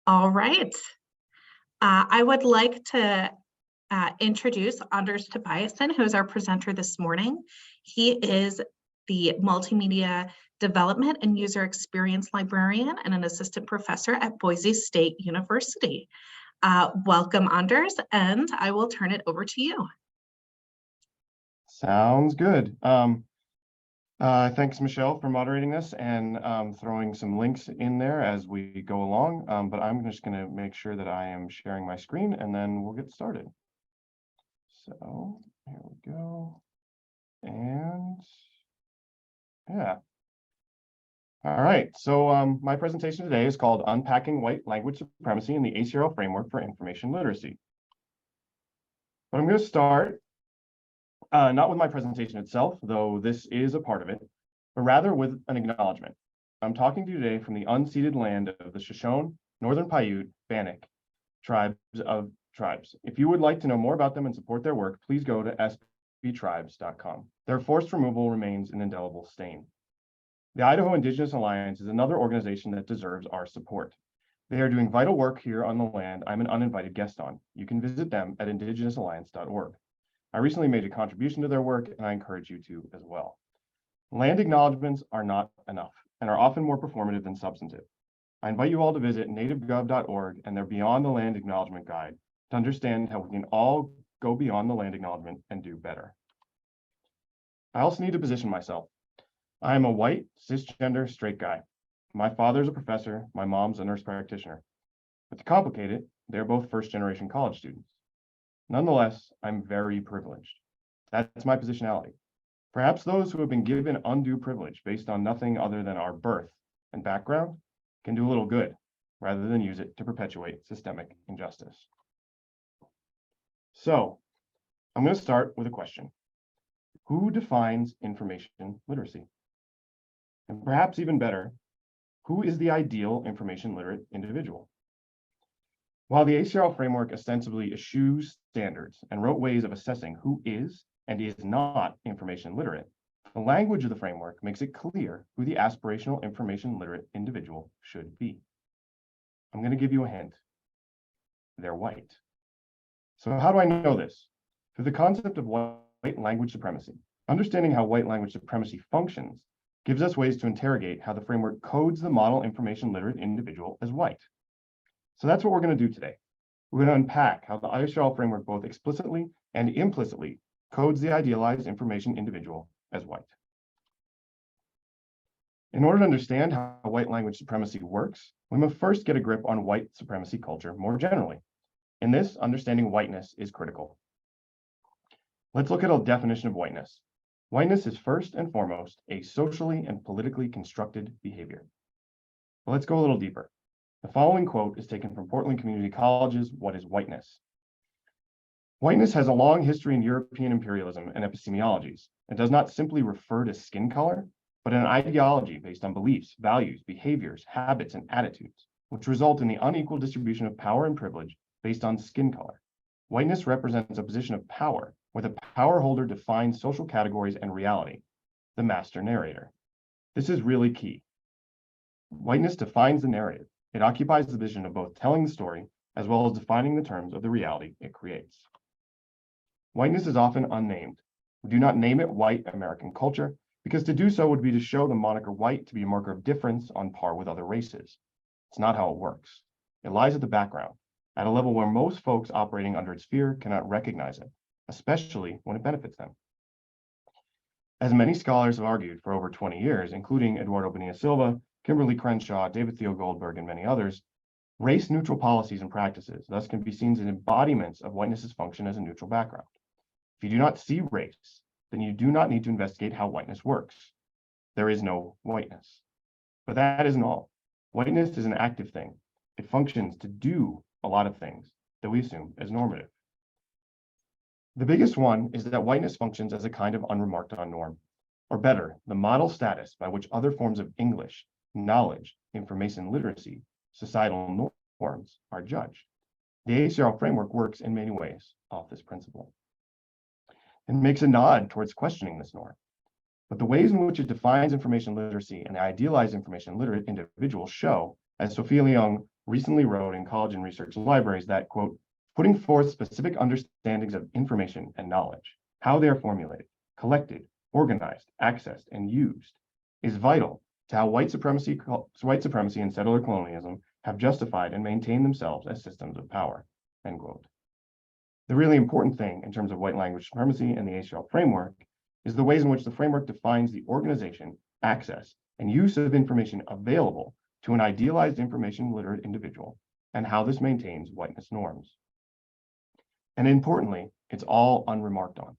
All right. I would like to introduce Anders Tobiason, who is our presenter this morning. He is the Multimedia Development and User Experience Librarian and an assistant professor at Boise State University. Welcome, Anders, and I will turn it over to you. Sounds good. Thanks, Michelle, for moderating this and throwing some links in there as we go along. But I'm just going to make sure that I am sharing my screen and then we'll get started. So here we go. And yeah. All right. So my presentation today is called Unpacking White Language Supremacy in the ACRL Framework for Information Literacy. But I'm going to start not with my presentation itself, though this is a part of it, but rather with an acknowledgement. I'm talking to you today from the unceded land of the Shoshone, Northern Paiute, Bannock tribes. If you would like to know more about them and support their work, please go to sbtribes.com. Their forced removal remains an indelible stain. The Idaho Indigenous Alliance is another organization that deserves our support. They are doing vital work here on the land I'm an uninvited guest on. You can visit them at indigenousalliance.org. I recently made a contribution to their work, and I encourage you to as well. Land acknowledgements are not enough and are often more performative than substantive. I invite you all to visit nativegov.org and their Beyond the Land Acknowledgement Guide to understand how we can all go beyond the land acknowledgement and do better. I also need to position myself. I am a white, cisgender, straight guy. My father's a professor, my mom's a nurse practitioner. But to complicate it, they're both first-generation college students. Nonetheless, I'm very privileged. That's my positionality. Perhaps those who have been given undue privilege based on nothing other than our birth and background can do a little good, rather than use it to perpetuate systemic injustice. So, I'm going to start with a question. Who defines information literacy? And perhaps even better, who is the ideal information literate individual? While the ACRL framework ostensibly eschews standards and wrote ways of assessing who is and is not information literate, the language of the framework makes it clear who the aspirational information literate individual should be. I'm going to give you a hint. They're white. So how do I know this? Through the concept of white language supremacy. Understanding how white language supremacy functions gives us ways to interrogate how the framework codes the model information literate individual as white. So that's what we're going to do today. We're going to unpack how the ACRL framework both explicitly and implicitly codes the idealized information individual as white. In order to understand how white language supremacy works, we must first get a grip on white supremacy culture more generally. In this, understanding whiteness is critical. Let's look at a definition of whiteness. Whiteness is first and foremost a socially and politically constructed behavior. But let's go a little deeper. The following quote is taken from Portland Community College's What is Whiteness? Whiteness has a long history in European imperialism and epistemologies. It does not simply refer to skin color, but an ideology based on beliefs, values, behaviors, habits, and attitudes, which result in the unequal distribution of power and privilege based on skin color. Whiteness represents a position of power where the power holder defines social categories and reality, the master narrator. This is really key. Whiteness defines the narrative. It occupies the position of both telling the story as well as defining the terms of the reality it creates. Whiteness is often unnamed. We do not name it white American culture because to do so would be to show the moniker white to be a marker of difference on par with other races. It's not how it works. It lies at the background, at a level where most folks operating under its sphere cannot recognize it, especially when it benefits them. As many scholars have argued for over 20 years, including Eduardo Bonilla Silva, Kimberly Crenshaw, David Theo Goldberg, and many others, race-neutral policies and practices thus can be seen as embodiments of whiteness's function as a neutral background. If you do not see race, then you do not need to investigate how whiteness works. There is no whiteness. But that isn't all. Whiteness is an active thing. It functions to do a lot of things that we assume as normative. The biggest one is that whiteness functions as a kind of unremarked on norm, or better, the model status by which other forms of English, knowledge, information literacy, societal norms are judged. The ACRL framework works in many ways off this principle and makes a nod towards questioning this norm. But the ways in which it defines information literacy and the idealized information literate individuals show, as Sophia Leung recently wrote in college and research libraries that, quote, putting forth specific understandings of information and knowledge, how they are formulated, collected, organized, accessed, and used, is vital to how white supremacy and settler colonialism have justified and maintained themselves as systems of power, end quote. The really important thing in terms of white language supremacy and the ACRL framework is the ways in which the framework defines the organization, access, and use of information available to an idealized information literate individual, and how this maintains whiteness norms. And importantly, it's all unremarked on.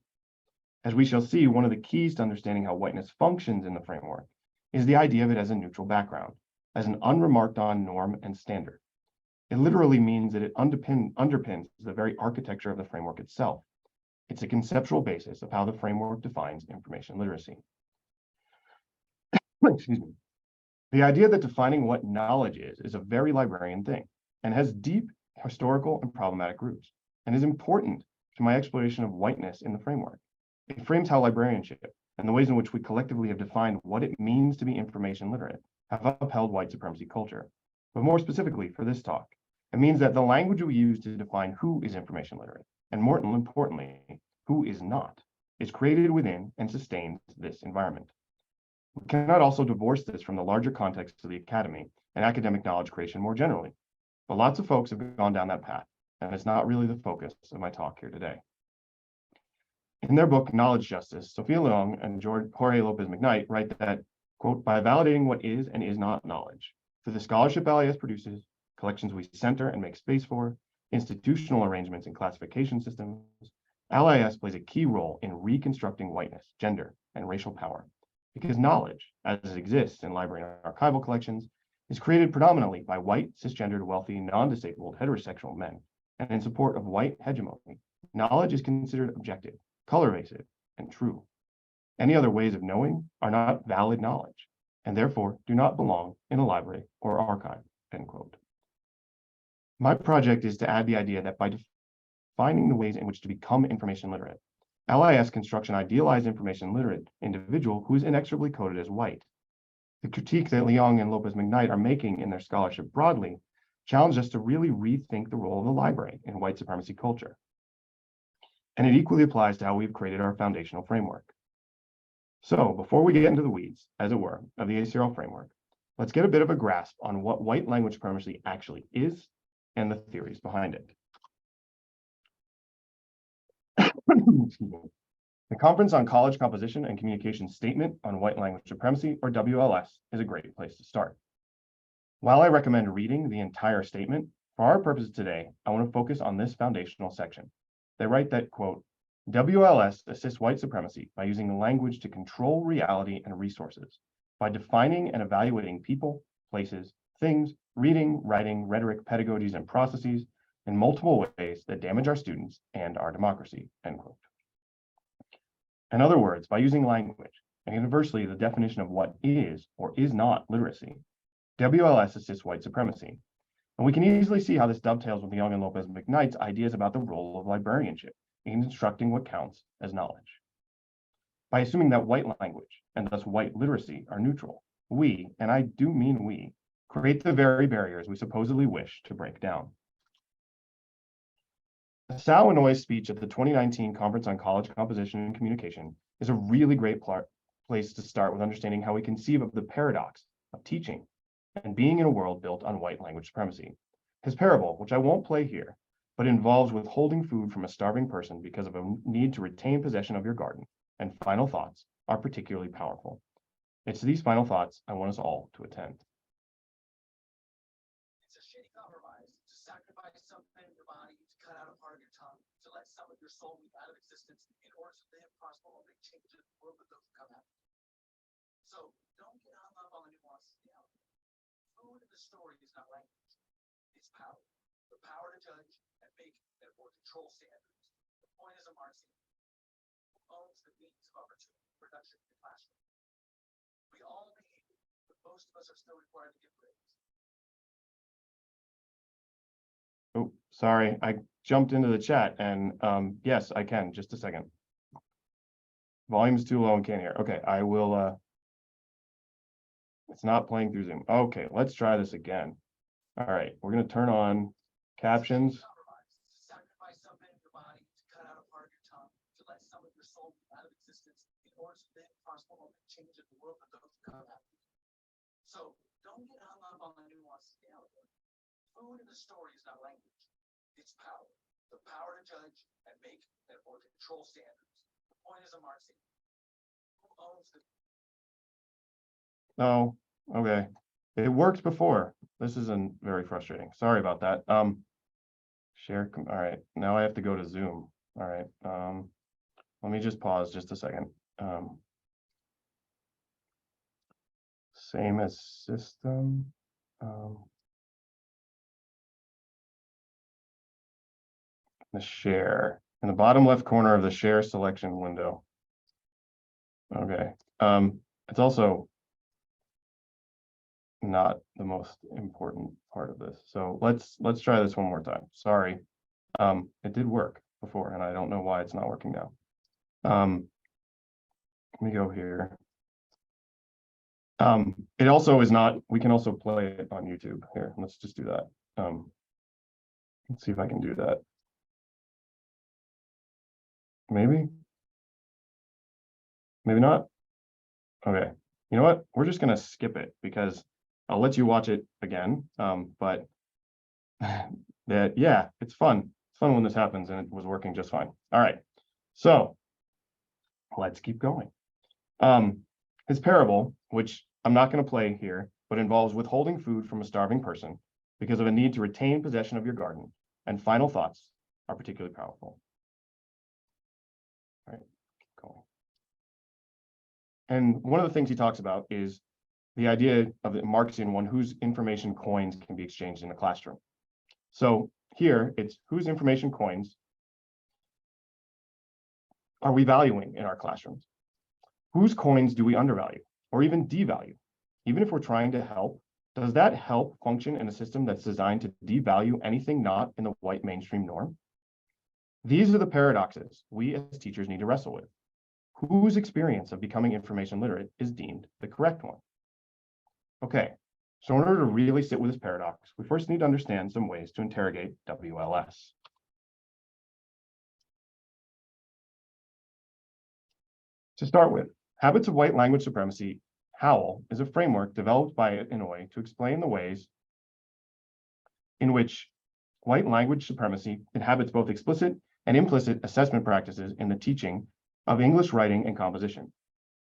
As we shall see, one of the keys to understanding how whiteness functions in the framework is the idea of it as a neutral background, as an unremarked on norm and standard. It literally means that it underpins the very architecture of the framework itself. It's a conceptual basis of how the framework defines information literacy. Excuse me. The idea that defining what knowledge is a very librarian thing and has deep historical and problematic roots, and is important to my exploration of whiteness in the framework. It frames how librarianship and the ways in which we collectively have defined what it means to be information literate have upheld white supremacy culture. But more specifically for this talk, it means that the language we use to define who is information literate, and more importantly, who is not, is created within and sustains this environment. We cannot also divorce this from the larger context of the academy and academic knowledge creation more generally. But lots of folks have gone down that path, and it's not really the focus of my talk here today. In their book, Knowledge Justice, Sophia Leong and Jorge Lopez-McKnight write that, quote, by validating what is and is not knowledge, through the scholarship LIS produces, collections we center and make space for, institutional arrangements and classification systems, LIS plays a key role in reconstructing whiteness, gender, and racial power, because knowledge, as it exists in library and archival collections, is created predominantly by white, cisgendered, wealthy, non-disabled, heterosexual men, and in support of white hegemony. Knowledge is considered objective, color-evasive, and true. Any other ways of knowing are not valid knowledge, and therefore do not belong in a library or archive, end quote. My project is to add the idea that by defining the ways in which to become information literate, LIS constructs an idealized information literate individual who is inexorably coded as white. The critique that Leong and Lopez-McKnight are making in their scholarship broadly challenge us to really rethink the role of the library in white supremacy culture. And it equally applies to how we've created our foundational framework. So before we get into the weeds, as it were, of the ACRL framework, let's get a bit of a grasp on what white language supremacy actually is and the theories behind it. The Conference on College Composition and Communication Statement on White Language Supremacy, or WLS, is a great place to start. While I recommend reading the entire statement, for our purposes today, I want to focus on this foundational section. They write that, quote, WLS assists white supremacy by using language to control reality and resources, by defining and evaluating people, places, things, reading, writing, rhetoric, pedagogies, and processes in multiple ways that damage our students and our democracy, end quote. In other words, by using language, and universally the definition of what is or is not literacy, WLS assists white supremacy. And we can easily see how this dovetails with Leong and Lopez-McKnight's ideas about the role of librarianship in constructing what counts as knowledge. By assuming that white language, and thus white literacy, are neutral, we, and I do mean we, create the very barriers we supposedly wish to break down. Sal Inoue's speech at the 2019 Conference on College Composition and Communication is a really great place to start with understanding how we conceive of the paradox of teaching and being in a world built on white language supremacy. His parable, which I won't play here, but involves withholding food from a starving person because of a need to retain possession of your garden, and final thoughts are particularly powerful. It's these final thoughts I want us all to attend. It's a shitty compromise to sacrifice something in your body, to cut out a part of your tongue, to let some of your soul leave out of existence in order to live, prosper, or make changes in the world that doesn't come out. So don't get hung up on the nuances of reality. Food in the story is not language. It's power. The power to judge and make and or control standards. The point is a Marxian. Who owns the means of opportunity, production, and classroom? We all behave, but most of us are still required to give grades. Oh, sorry, I jumped into the chat and yes, I can, just a second. Volume's too low and can't hear. Okay, I will, it's not playing through Zoom. Okay, let's try this again. All right, we're going to turn on captions. Sacrifice something in your body to cut out a part of your tongue to let some of your soul be out of existence in order to then transform and change the world that those who come after you. So don't get hung up on the nuanced reality. Food in the story is not language. It's power. The power to judge and make and or control standards. The point is a Marxist. Who owns the Oh, okay. It worked before. This isn't very frustrating. Sorry about that. Share. All right. Now I have to go to Zoom. All right. Let me just pause just a second. Same as system. The share in the bottom left corner of the share selection window. Okay. It's also not the most important part of this. So let's try this one more time. Sorry. It did work before, and I don't know why it's not working now. Let me go here. It also is not, we can also play it on YouTube. Here, let's just do that. Let's see if I can do that. Maybe not. Okay, you know what? We're just gonna skip it because I'll let you watch it again. But yeah, it's fun. It's fun when this happens, and it was working just fine. All right, so let's keep going. His parable, which I'm not going to play here, but involves withholding food from a starving person because of a need to retain possession of your garden, and final thoughts are particularly powerful. All right, keep going. And one of the things he talks about is the idea of the Marxian one, whose information coins can be exchanged in the classroom. So here it's whose information coins are we valuing in our classrooms? Whose coins do we undervalue or even devalue? Even if we're trying to help, does that help function in a system that's designed to devalue anything not in the white mainstream norm? These are the paradoxes we as teachers need to wrestle with. Whose experience of becoming information literate is deemed the correct one? Okay, so in order to really sit with this paradox, we first need to understand some ways to interrogate WLS. To start with, Habits of White Language Supremacy, HOWL, is a framework developed by Inoue to explain the ways in which white language supremacy inhabits both explicit and implicit assessment practices in the teaching of English writing and composition.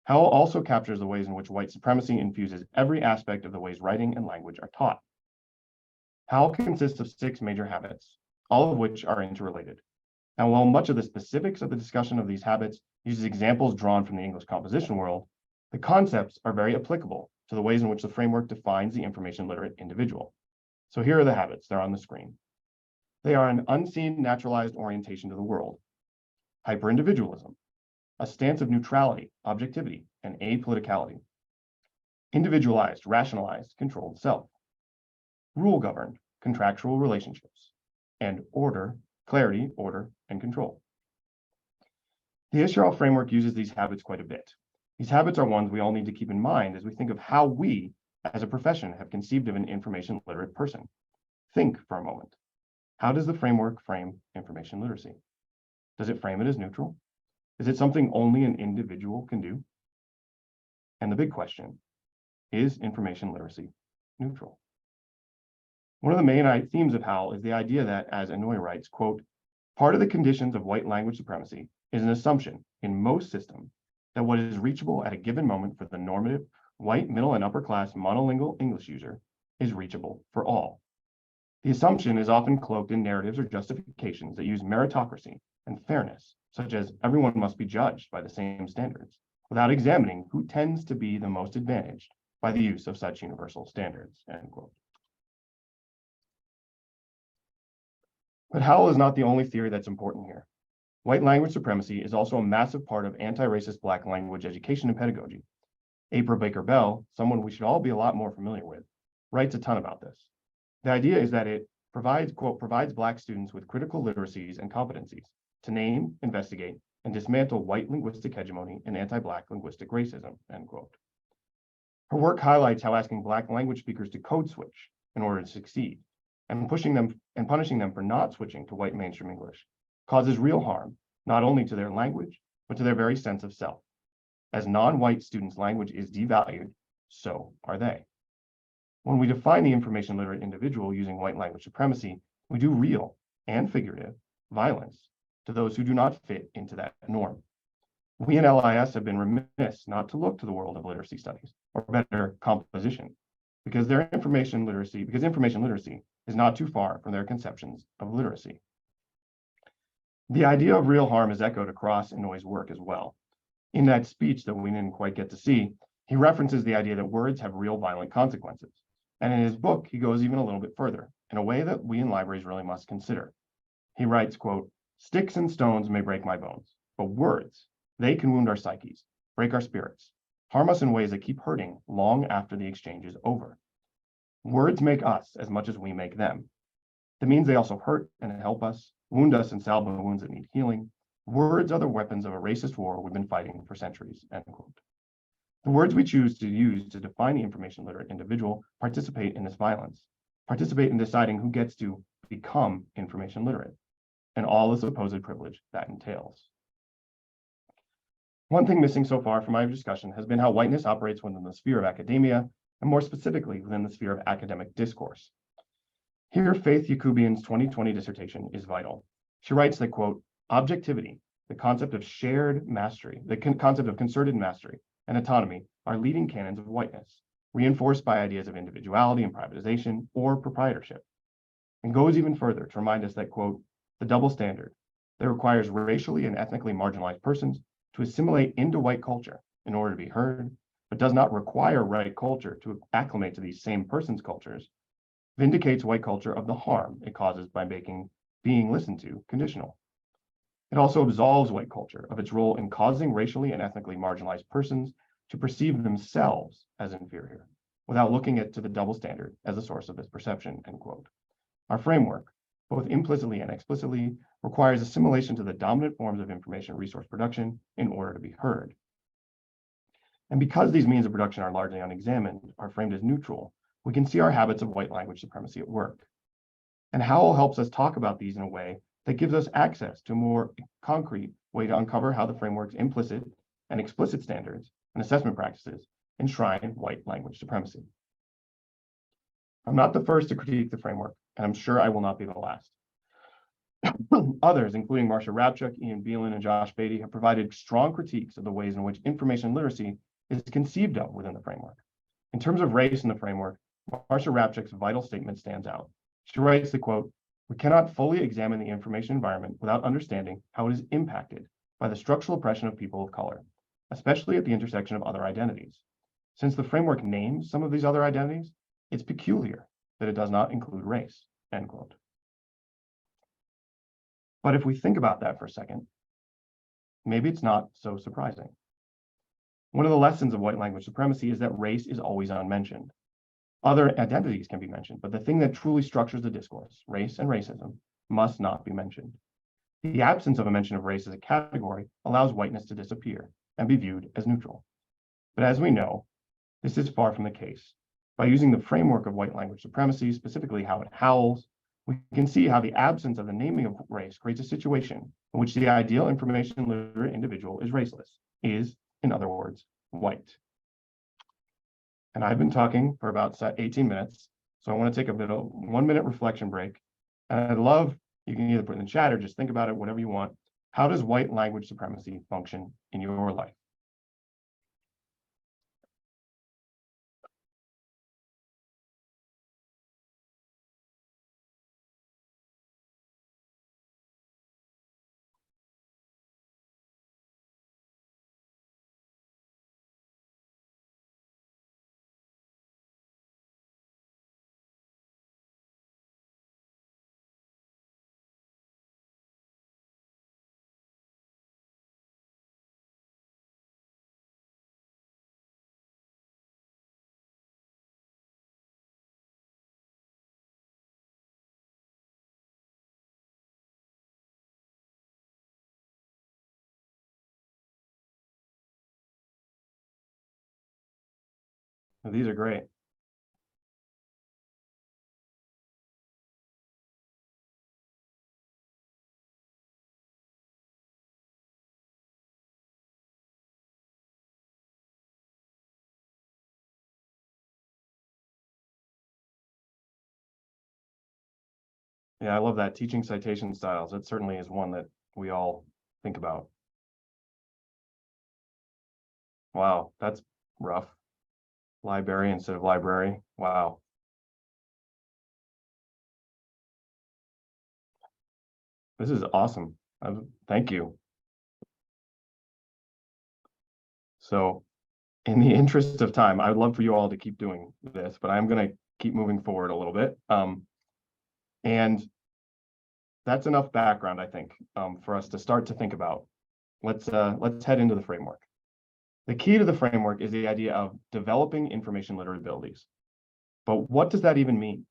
HOWL also captures the ways in which white supremacy infuses every aspect of the ways writing and language are taught. HOWL consists of 6 major habits, all of which are interrelated. And while much of the specifics of the discussion of these habits uses examples drawn from the English composition world, the concepts are very applicable to the ways in which the framework defines the information literate individual. So here are the habits, they're on the screen. They are an unseen naturalized orientation to the world, hyper-individualism, a stance of neutrality, objectivity, and apoliticality, individualized, rationalized, controlled self, rule-governed, contractual relationships, and order, clarity, order, and control. The ACRL framework uses these habits quite a bit. These habits are ones we all need to keep in mind as we think of how we, as a profession, have conceived of an information literate person. Think for a moment. How does the framework frame information literacy? Does it frame it as neutral? Is it something only an individual can do? And the big question, is information literacy neutral? One of the main themes of HOWL is the idea that, as Inoue writes, quote, part of the conditions of white language supremacy is an assumption in most systems that what is reachable at a given moment for the normative white middle and upper class monolingual English user is reachable for all. The assumption is often cloaked in narratives or justifications that use meritocracy and fairness, such as everyone must be judged by the same standards, without examining who tends to be the most advantaged by the use of such universal standards, end quote. But HOWL is not the only theory that's important here. White language supremacy is also a massive part of anti-racist Black language education and pedagogy. April Baker Bell, someone we should all be a lot more familiar with, writes a ton about this. The idea is that it provides, quote, provides Black students with critical literacies and competencies to name, investigate, and dismantle white linguistic hegemony and anti-Black linguistic racism, end quote. Her work highlights how asking Black language speakers to code switch in order to succeed, and punishing them for not switching to white mainstream English causes real harm, not only to their language, but to their very sense of self. As non-white students' language is devalued, so are they. When we define the information literate individual using white language supremacy, we do real and figurative violence to those who do not fit into that norm. We in LIS have been remiss not to look to the world of literacy studies, or better, composition, because information literacy is not too far from their conceptions of literacy. The idea of real harm is echoed across Inoue's work as well. In that speech that we didn't quite get to see, he references the idea that words have real violent consequences. And in his book, he goes even a little bit further, in a way that we in libraries really must consider. He writes, quote, "Sticks and stones may break my bones, but words, they can wound our psyches, break our spirits, harm us in ways that keep hurting long after the exchange is over. Words make us as much as we make them. That means they also hurt and help us, wound us and salve the wounds that need healing. Words are the weapons of a racist war we've been fighting for centuries," end quote. The words we choose to use to define the information literate individual participate in this violence, participate in deciding who gets to become information literate, and all the supposed privilege that entails. One thing missing so far from my discussion has been how whiteness operates within the sphere of academia, and more specifically within the sphere of academic discourse. Here, Faith Yakubian's 2020 dissertation is vital. She writes that, quote, "Objectivity, the concept of shared mastery, the concept of concerted mastery, and autonomy are leading canons of whiteness, reinforced by ideas of individuality and privatization or proprietorship," and goes even further to remind us that, quote, "The double standard that requires racially and ethnically marginalized persons to assimilate into white culture in order to be heard, but does not require white culture to acclimate to these same persons' cultures, vindicates white culture of the harm it causes by making being listened to conditional. It also absolves white culture of its role in causing racially and ethnically marginalized persons to perceive themselves as inferior, without looking to the double standard as a source of this perception," end quote. Our framework, both implicitly and explicitly, requires assimilation to the dominant forms of information resource production in order to be heard. And because these means of production are largely unexamined, are framed as neutral, we can see our habits of white language supremacy at work. And HOWL helps us talk about these in a way that gives us access to a more concrete way to uncover how the framework's implicit and explicit standards and assessment practices enshrine white language supremacy. I'm not the first to critique the framework, and I'm sure I will not be the last. Others, including Marcia Rabchuk, Ian Beelan, and Josh Beatty, have provided strong critiques of the ways in which information literacy is conceived of within the framework. In terms of race in the framework, Marcia Rabchuk's vital statement stands out. She writes the quote, "We cannot fully examine the information environment without understanding how it is impacted by the structural oppression of people of color, especially at the intersection of other identities. Since the framework names some of these other identities, it's peculiar that it does not include race," end quote. But if we think about that for a second, maybe it's not so surprising. One of the lessons of white language supremacy is that race is always unmentioned. Other identities can be mentioned, but the thing that truly structures the discourse, race and racism, must not be mentioned. The absence of a mention of race as a category allows whiteness to disappear and be viewed as neutral. But as we know, this is far from the case. By using the framework of white language supremacy, specifically how it howls, we can see how the absence of the naming of race creates a situation in which the ideal information literate individual is raceless, is, in other words, white. And I've been talking for about 18 minutes, so I want to take a 1-minute reflection break. And I'd love, you can either put it in the chat or just think about it, whatever you want. How does white language supremacy function in your life? These are great. Yeah, I love that. Teaching citation styles. That certainly is one that we all think about. Wow, that's rough. Library instead of library. Wow. This is awesome. Thank you. So in the interest of time, I would love for you all to keep doing this, but I'm going to keep moving forward a little bit. And that's enough background, I think, for us to start to think about. Let's head into the framework. The key to the framework is the idea of developing information literate abilities. But what does that even mean?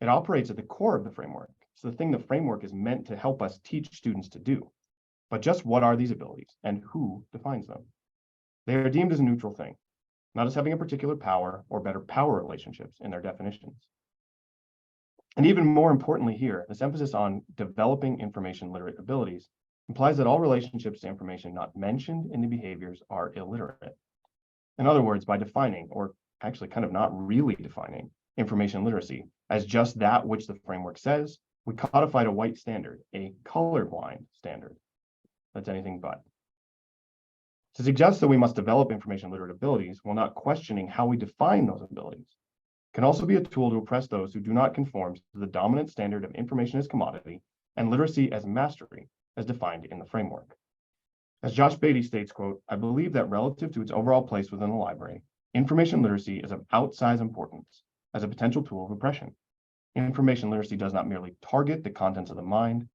It operates at the core of the framework. It's the thing the framework is meant to help us teach students to do. But just what are these abilities and who defines them? They are deemed as a neutral thing, not as having a particular power or better power relationships in their definitions. And even more importantly here, this emphasis on developing information literate abilities implies that all relationships to information not mentioned in the behaviors are illiterate. In other words, by defining, or actually kind of not really defining, information literacy as just that which the framework says, we codified a white standard, a colorblind standard. That's anything but. To suggest that we must develop information literate abilities while not questioning how we define those abilities can also be a tool to oppress those who do not conform to the dominant standard of information as commodity and literacy as mastery as defined in the framework. As Josh Beatty states, quote, "I believe that relative to its overall place within the library, information literacy is of outsized importance as a potential tool of oppression. Information literacy does not merely target the contents of the mind,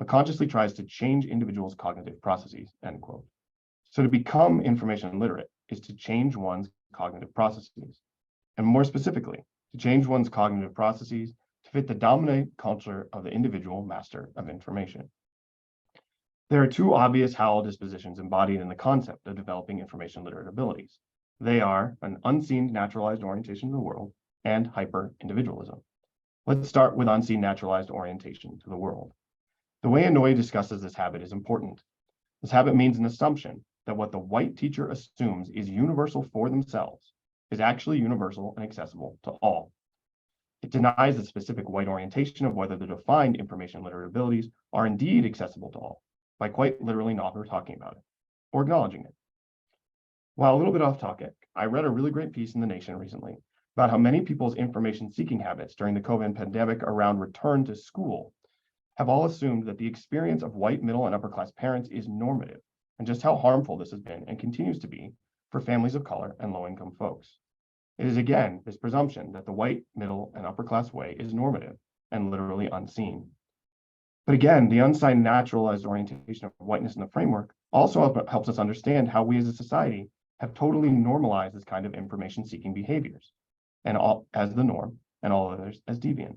but consciously tries to change individuals' cognitive processes," end quote. So to become information literate is to change one's cognitive processes, and more specifically, to change one's cognitive processes to fit the dominant culture of the individual master of information. There are two obvious HOWL dispositions embodied in the concept of developing information literate abilities. They are an unseen naturalized orientation to the world and hyper-individualism. Let's start with unseen naturalized orientation to the world. The way Inoue discusses this habit is important. This habit means an assumption that what the white teacher assumes is universal for themselves is actually universal and accessible to all. It denies the specific white orientation of whether the defined information literate abilities are indeed accessible to all, by quite literally not talking about it or acknowledging it. While a little bit off topic, I read a really great piece in The Nation recently about how many people's information seeking habits during the COVID pandemic around return to school have all assumed that the experience of white, middle, and upper class parents is normative, and just how harmful this has been and continues to be for families of color and low-income folks. It is again this presumption that the white, middle, and upper class way is normative and literally unseen. But again, the unsigned naturalized orientation of whiteness in the framework also helps us understand how we as a society have totally normalized this kind of information-seeking behaviors, and all as the norm, and all others as deviant.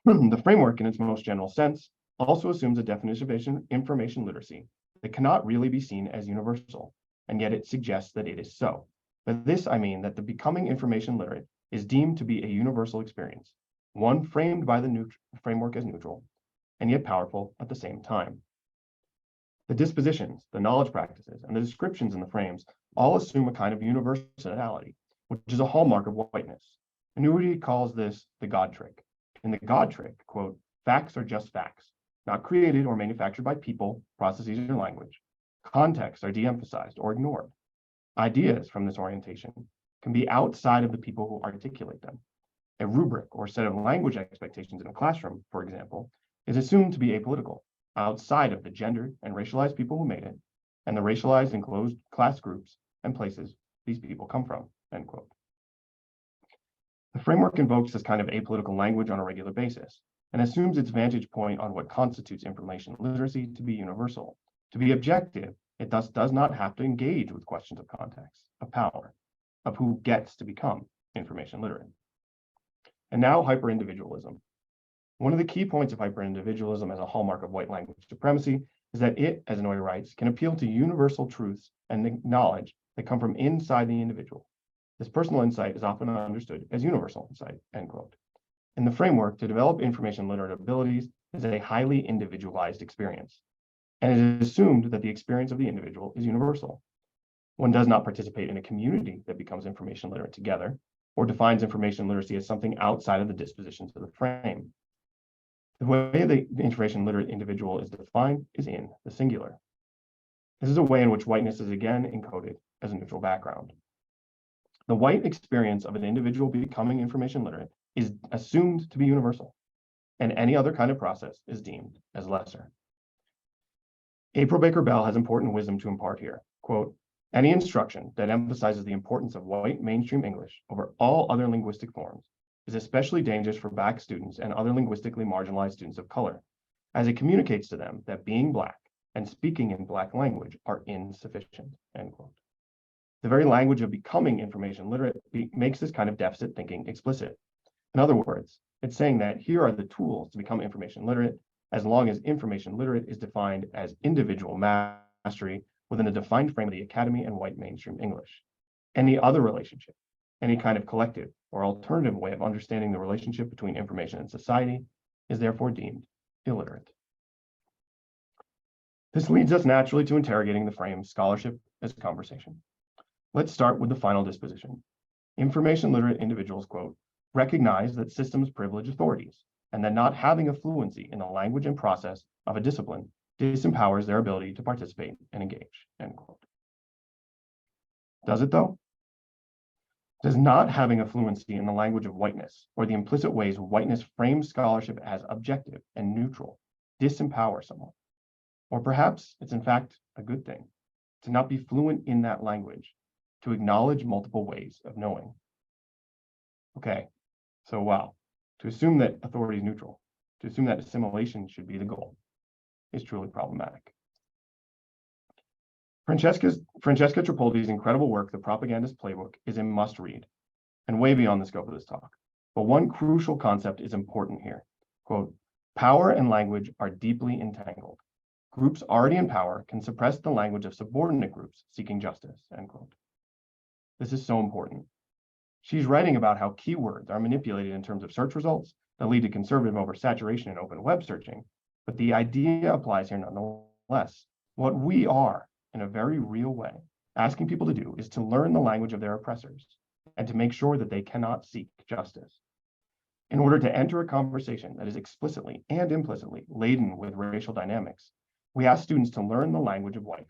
The framework, in its most general sense, also assumes a definition of information literacy that cannot really be seen as universal, and yet it suggests that it is so. By this, I mean that the becoming information literate is deemed to be a universal experience, one framed by the framework as neutral, and yet powerful at the same time. The dispositions, the knowledge practices, and the descriptions in the frames all assume a kind of universality, which is a hallmark of whiteness. Inoue calls this the God trick. In the God trick, quote, "Facts are just facts, not created or manufactured by people, processes, or language. Contexts are de-emphasized or ignored. Ideas from this orientation can be outside of the people who articulate them. A rubric or set of language expectations in a classroom, for example, is assumed to be apolitical, outside of the gendered and racialized people who made it, and the racialized and closed class groups and places these people come from," end quote. The framework invokes this kind of apolitical language on a regular basis and assumes its vantage point on what constitutes information literacy to be universal. To be objective, it thus does not have to engage with questions of context, of power, of who gets to become information literate. And now hyper-individualism. One of the key points of hyper-individualism as a hallmark of white language supremacy is that it, as Inoue writes, can appeal to universal truths and knowledge that come from inside the individual. This personal insight is often understood as universal insight, end quote. In the framework, to develop information literate abilities is a highly individualized experience, and it is assumed that the experience of the individual is universal. One does not participate in a community that becomes information literate together. or defines information literacy as something outside of the dispositions of the frame. The way the information literate individual is defined is in the singular. This is a way in which whiteness is again encoded as a neutral background. The white experience of an individual becoming information literate is assumed to be universal, and any other kind of process is deemed as lesser. April Baker Bell has important wisdom to impart here. Quote, any instruction that emphasizes the importance of white mainstream English over all other linguistic forms is especially dangerous for Black students and other linguistically marginalized students of color, as it communicates to them that being Black and speaking in Black language are insufficient, end quote. The very language of becoming information literate makes this kind of deficit thinking explicit. In other words, it's saying that here are the tools to become information literate, as long as information literate is defined as individual mastery within a defined frame of the academy and white mainstream English. Any other relationship, any kind of collective or alternative way of understanding the relationship between information and society is therefore deemed illiterate. This leads us naturally to interrogating the frame scholarship as conversation. Let's start with the final disposition. Information literate individuals, quote, recognize that systems privilege authorities and that not having a fluency in the language and process of a discipline disempowers their ability to participate and engage, end quote. Does it though? Does not having a fluency in the language of whiteness or the implicit ways whiteness frames scholarship as objective and neutral disempower someone? Or perhaps it's in fact a good thing to not be fluent in that language, to acknowledge multiple ways of knowing. Okay, so wow, to assume that authority is neutral, to assume that assimilation should be the goal is truly problematic. Francesca Tripoldi's incredible work, The Propagandist Playbook, is a must read and way beyond the scope of this talk. But one crucial concept is important here. Quote, power and language are deeply entangled. Groups already in power can suppress the language of subordinate groups seeking justice, end quote. This is so important. She's writing about how keywords are manipulated in terms of search results that lead to conservative oversaturation in open web searching, but the idea applies here nonetheless. What we are, in a very real way, asking people to do is to learn the language of their oppressors and to make sure that they cannot seek justice. In order to enter a conversation that is explicitly and implicitly laden with racial dynamics, we ask students to learn the language of whiteness,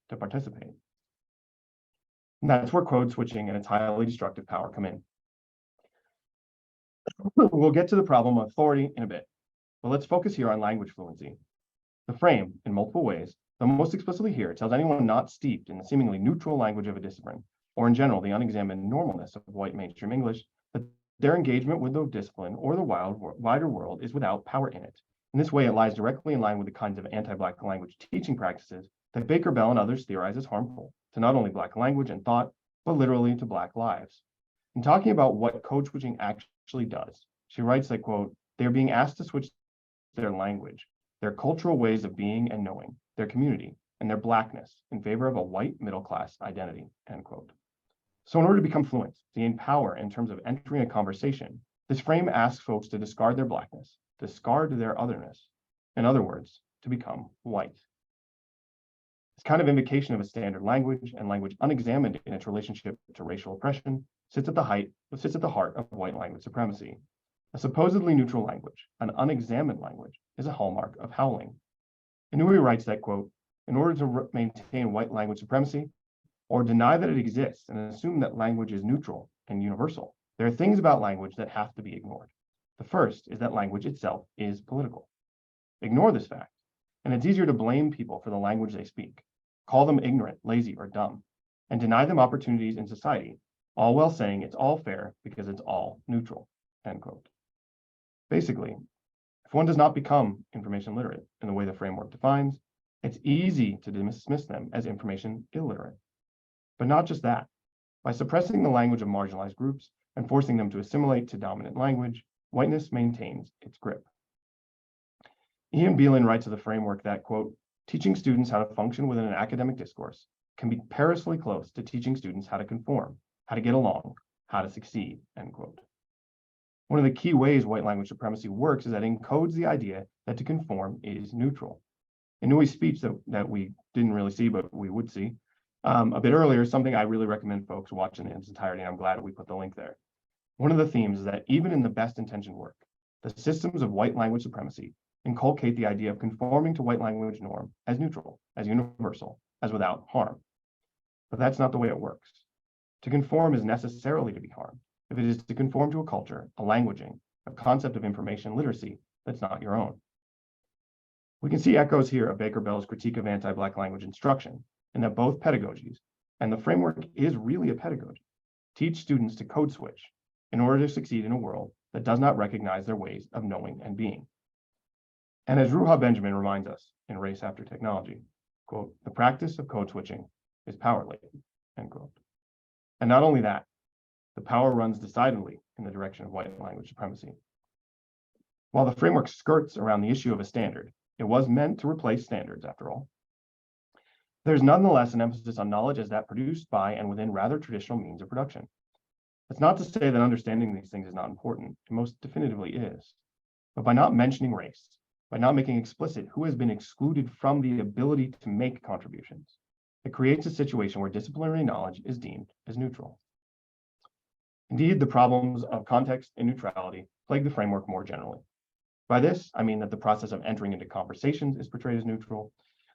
to participate. And that's where code switching and its highly destructive power come in. We'll get to the problem of authority in a bit, but let's focus here on language fluency. The frame, in multiple ways, though most explicitly here, tells anyone not steeped in the seemingly neutral language of a discipline, or in general, the unexamined normalness of white mainstream English, that their engagement with the discipline or the wider world is without power in it. In this way, it lies directly in line with the kinds of anti-Black language teaching practices that Baker Bell and others theorize as harmful to not only Black language and thought, but literally to Black lives. In talking about what code switching actually does, she writes that, quote, they are being asked to switch their language, their cultural ways of being and knowing, their community, and their Blackness in favor of a white middle-class identity, end quote. So in order to become fluent, to gain power in terms of entering a conversation, this frame asks folks to discard their Blackness, discard their otherness. In other words, to become white. This kind of invocation of a standard language and language unexamined in its relationship to racial oppression sits at the heart of white language supremacy. A supposedly neutral language, an unexamined language, is a hallmark of HOWLing. Inoue writes that, quote, in order to maintain white language supremacy, or deny that it exists and assume that language is neutral and universal, there are things about language that have to be ignored. The first is that language itself is political. Ignore this fact, and it's easier to blame people for the language they speak, call them ignorant, lazy, or dumb, and deny them opportunities in society, all while saying it's all fair because it's all neutral, end quote. Basically, if one does not become information literate in the way the framework defines, it's easy to dismiss them as information illiterate. But not just that. By suppressing the language of marginalized groups and forcing them to assimilate to dominant language, whiteness maintains its grip. Ian Beelin writes of the framework that, quote, teaching students how to function within an academic discourse can be perilously close to teaching students how to conform, how to get along, how to succeed, end quote. One of the key ways white language supremacy works is that it encodes the idea that to conform is neutral. Inoue's speech that we didn't really see, but we would see a bit earlier, something I really recommend folks watch in its entirety. I'm glad we put the link there. One of the themes is that even in the best intentioned work, the systems of white language supremacy inculcate the idea of conforming to white language norm as neutral, as universal, as without harm. But that's not the way it works. To conform is necessarily to be harmed, if it is to conform to a culture, a languaging, a concept of information literacy that's not your own. We can see echoes here of Baker Bell's critique of anti-Black language instruction, in that both pedagogies, and the framework is really a pedagogy, teach students to code switch in order to succeed in a world that does not recognize their ways of knowing and being. And as Ruha Benjamin reminds us in Race After Technology, quote, the practice of code switching is power laden, end quote. And not only that, the power runs decidedly in the direction of white language supremacy. While the framework skirts around the issue of a standard, it was meant to replace standards after all. There's nonetheless an emphasis on knowledge as that produced by and within rather traditional means of production. That's not to say that understanding these things is not important, it most definitively is. But by not mentioning race, by not making explicit who has been excluded from the ability to make contributions, it creates a situation where disciplinary knowledge is deemed as neutral. Indeed, the problems of context and neutrality plague the framework more generally. By this, I mean that the process of entering into conversations is portrayed as neutral,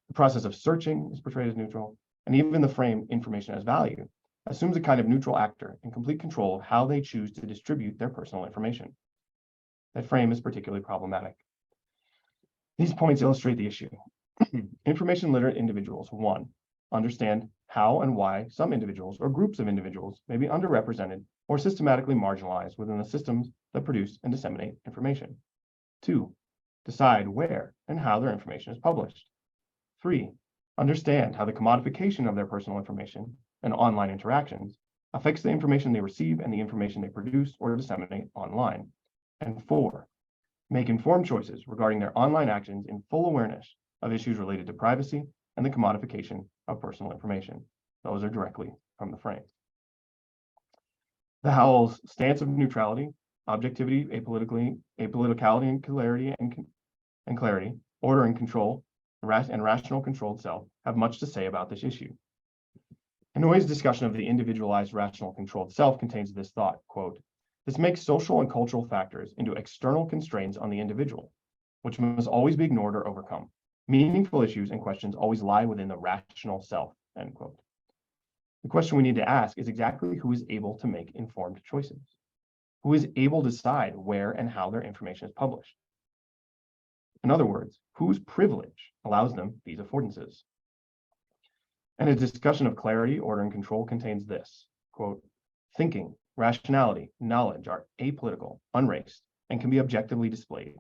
the process of searching is portrayed as neutral, and even the frame information as value assumes a kind of neutral actor in complete control of how they choose to distribute their personal information. That frame is particularly problematic. These points illustrate the issue. Information literate individuals, one, understand how and why some individuals or groups of individuals may be underrepresented or systematically marginalized within the systems that produce and disseminate information. Two, decide where and how their information is published. Three, understand how the commodification of their personal information and online interactions affects the information they receive and the information they produce or disseminate online. And four, make informed choices regarding their online actions in full awareness of issues related to privacy and the commodification of personal information. Those are directly from the frame. The HOWL's stance of neutrality, objectivity, apoliticality, and clarity, order and control, and rational controlled self have much to say about this issue. Inoue's discussion of the individualized rational controlled self contains this thought, quote, this makes social and cultural factors into external constraints on the individual, which must always be ignored or overcome. Meaningful issues and questions always lie within the rational self, end quote. The question we need to ask is exactly who is able to make informed choices, who is able to decide where and how their information is published. In other words, whose privilege allows them these affordances. And a discussion of clarity, order, and control contains this, quote, thinking, rationality, knowledge are apolitical, unraced, and can be objectively displayed.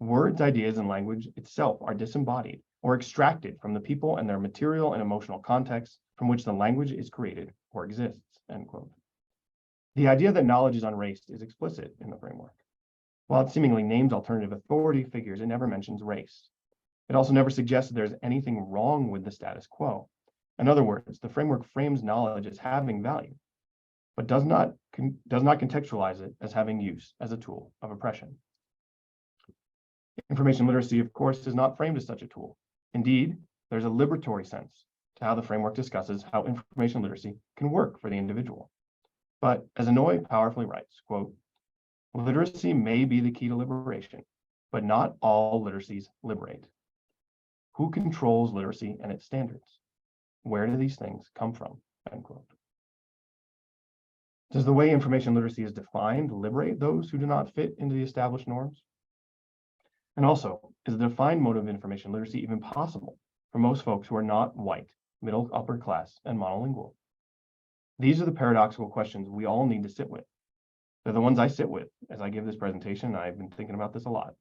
Words, ideas, and language itself are disembodied or extracted from the people and their material and emotional context from which the language is created or exists, end quote. The idea that knowledge is unraced is explicit in the framework. While it seemingly names alternative authority figures, it never mentions race. It also never suggests that there's anything wrong with the status quo. In other words, the framework frames knowledge as having value, but does not contextualize it as having use as a tool of oppression. Information literacy, of course, is not framed as such a tool. Indeed, there's a liberatory sense to how the framework discusses how information literacy can work for the individual. But as Inoue powerfully writes, quote, literacy may be the key to liberation, but not all literacies liberate. Who controls literacy and its standards? Where do these things come from? End quote. Does the way information literacy is defined liberate those who do not fit into the established norms? And also, is the defined mode of information literacy even possible for most folks who are not white, middle, upper class, and monolingual? These are the paradoxical questions we all need to sit with. They're the ones I sit with as I give this presentation, and I've been thinking about this a lot.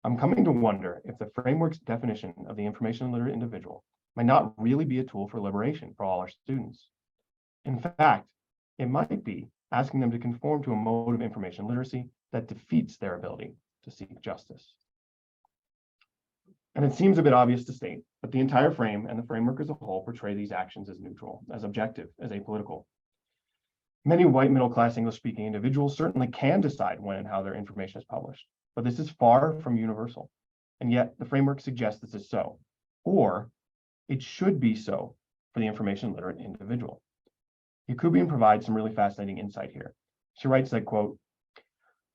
I'm coming to wonder if the framework's definition of the information literate individual might not really be a tool for liberation for all our students. In fact, it might be asking them to conform to a mode of information literacy that defeats their ability to seek justice. And it seems a bit obvious to state, but the entire frame and the framework as a whole portray these actions as neutral, as objective, as apolitical. Many white middle-class English-speaking individuals certainly can decide when and how their information is published, but this is far from universal. And yet the framework suggests this is so, or it should be so for the information literate individual. Yakubian provides some really fascinating insight here. She writes that, quote,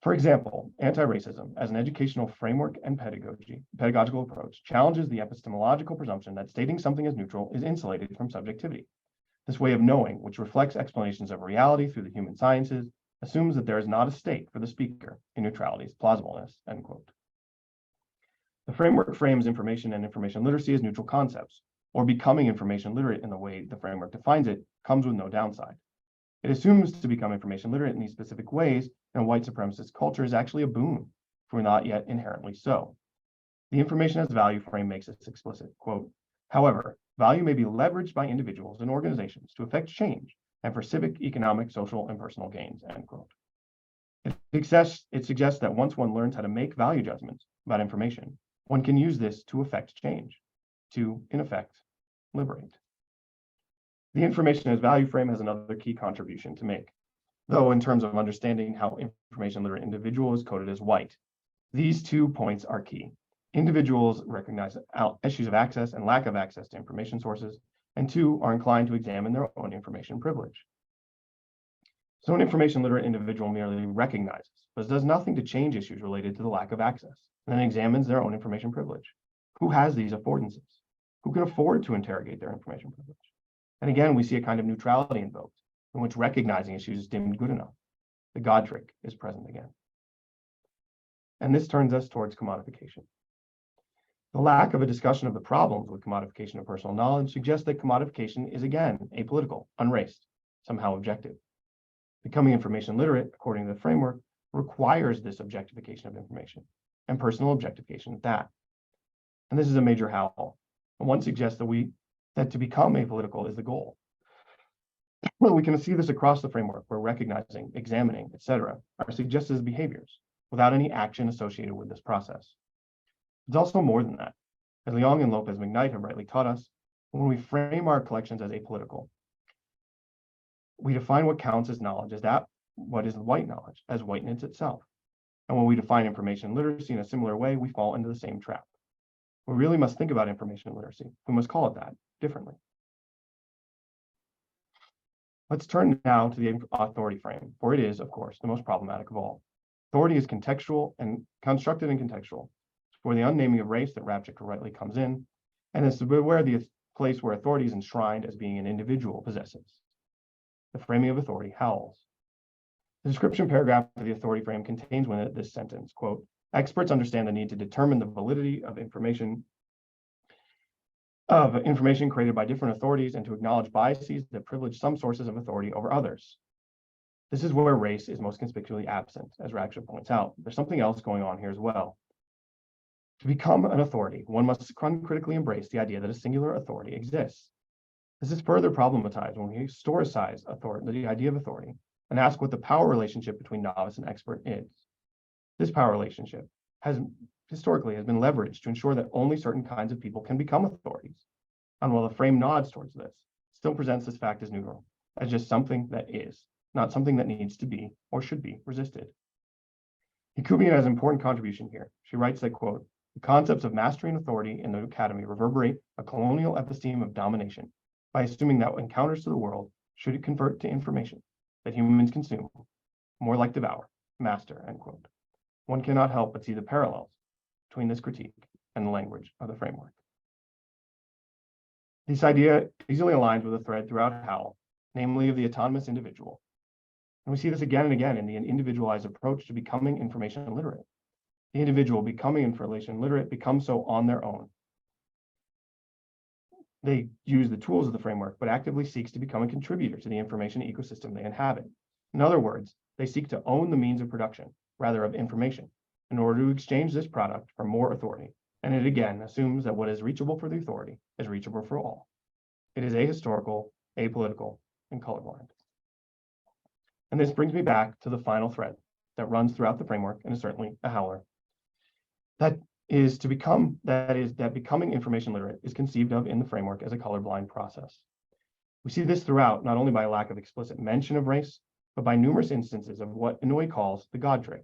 for example, anti-racism as an educational framework and pedagogical approach challenges the epistemological presumption that stating something as neutral is insulated from subjectivity. This way of knowing, which reflects explanations of reality through the human sciences, assumes that there is not a state for the speaker in neutrality's plausibleness, end quote. The framework frames information and information literacy as neutral concepts, or becoming information literate in the way the framework defines it comes with no downside. It assumes to become information literate in these specific ways in a white supremacist culture is actually a boon, if we're not yet inherently so. The information as value frame makes this explicit, quote, however, value may be leveraged by individuals and organizations to effect change and for civic, economic, social, and personal gains, end quote. It suggests that once one learns how to make value judgments about information, one can use this to effect change, to, in effect, liberate. The information as value frame has another key contribution to make, though in terms of understanding how information literate individual is coded as white. These 2 points are key. Individuals recognize issues of access and lack of access to information sources, and 2, are inclined to examine their own information privilege. So an information literate individual merely recognizes, but does nothing to change issues related to the lack of access, and then examines their own information privilege. Who has these affordances? Who can afford to interrogate their information privilege? And again, we see a kind of neutrality invoked, in which recognizing issues is deemed good enough. The God trick is present again. And this turns us towards commodification. The lack of a discussion of the problems with commodification of personal knowledge suggests that commodification is again apolitical, unraced, somehow objective. Becoming information literate, according to the framework, requires this objectification of information, and personal objectification at that. And this is a major HOWL. And one suggests that to become apolitical is the goal. Well, we can see this across the framework where recognizing, examining, etc. are suggested as behaviors without any action associated with this process. It's also more than that. As Leong and Lopez McKnight have rightly taught us, when we frame our collections as apolitical, we define what counts as knowledge as that what is white knowledge, as whiteness itself. And when we define information literacy in a similar way, we fall into the same trap. We really must think about information literacy. We must call it that differently. Let's turn now to the authority frame, for it is, of course, the most problematic of all. Authority is contextual and constructed and contextual. It's for the unnaming of race that Rabchik rightly comes in, and it's where the place where authority is enshrined as being an individual possesses. The framing of authority howls. The description paragraph of the authority frame contains within it this sentence, quote, experts understand the need to determine the validity of information created by different authorities and to acknowledge biases that privilege some sources of authority over others. This is where race is most conspicuously absent, as Rabchik points out. There's something else going on here as well. To become an authority, one must critically embrace the idea that a singular authority exists. This is further problematized when we historicize the idea of authority and ask what the power relationship between novice and expert is. This power relationship has historically been leveraged to ensure that only certain kinds of people can become authorities. And while the frame nods towards this, still presents this fact as neutral, as just something that is, not something that needs to be or should be resisted. Yakubian has an important contribution here. She writes that, quote, the concepts of mastery and authority in the academy reverberate a colonial episteme of domination by assuming that encounters to the world should convert to information that humans consume, more like devour, master, end quote. One cannot help but see the parallels between this critique and the language of the framework. This idea easily aligns with a thread throughout HOWL, namely of the autonomous individual. And we see this again and again in the individualized approach to becoming information literate. The individual becoming information literate becomes so on their own. They use the tools of the framework, but actively seeks to become a contributor to the information ecosystem they inhabit. In other words, they seek to own the means of production, rather of information, in order to exchange this product for more authority. And it again assumes that what is reachable for the authority is reachable for all. It is ahistorical, apolitical, and colorblind. And this brings me back to the final thread that runs throughout the framework and is certainly a howler. That becoming information literate is conceived of in the framework as a colorblind process. We see this throughout, not only by a lack of explicit mention of race, but by numerous instances of what Inoue calls the God trick.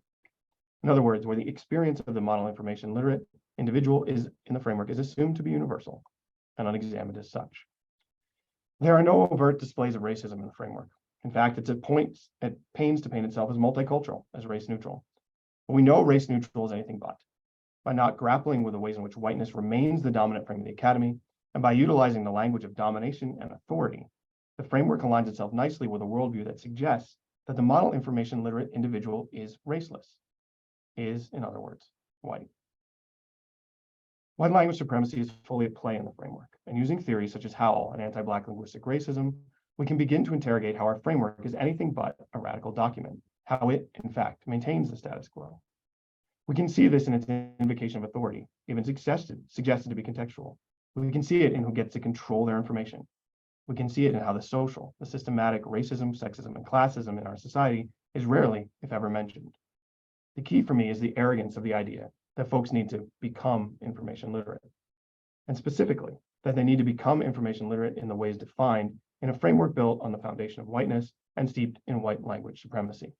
In other words, where the experience of the model information literate individual is in the framework is assumed to be universal and unexamined as such. There are no overt displays of racism in the framework. In fact, it pains to paint itself as multicultural, as race neutral. But we know race neutral is anything but. By not grappling with the ways in which whiteness remains the dominant frame of the academy, and by utilizing the language of domination and authority, the framework aligns itself nicely with a worldview that suggests that the model information literate individual is raceless, is, in other words, white. White language supremacy is fully at play in the framework, and using theories such as HOWL and anti-Black linguistic racism, we can begin to interrogate how our framework is anything but a radical document, how it, in fact, maintains the status quo. We can see this in its invocation of authority, even suggested to be contextual. We can see it in who gets to control their information. We can see it in how the systematic racism, sexism, and classism in our society is rarely, if ever, mentioned. The key for me is the arrogance of the idea that folks need to become information literate, and specifically that they need to become information literate in the ways defined in a framework built on the foundation of whiteness and steeped in white language supremacy.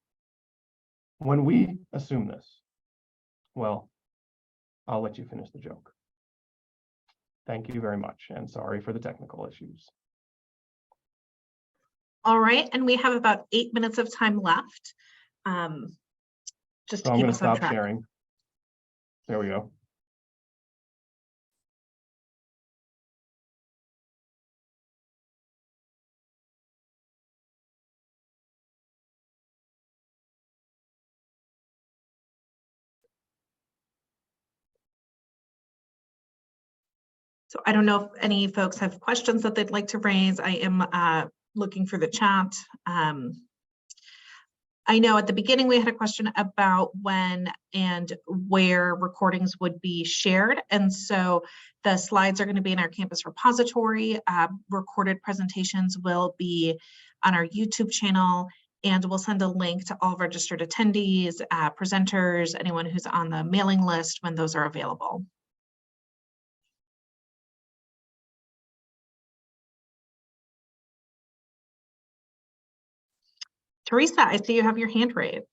When we assume this, well, I'll let you finish the joke. Thank you very much, and sorry for the technical issues. All right, and we have about 8 minutes of time left. Just to So I'm keep going to us on stop track. sharing. There we go. So I don't know if any folks have questions that they'd like to raise. I am looking for the chat. I know at the beginning we had a question about when and where recordings would be shared. And so the slides are going to be in our campus repository. Recorded presentations will be on our YouTube channel, and we'll send a link to all registered attendees, presenters, anyone who's on the mailing list when those are available. Teresa, I see you have your hand raised.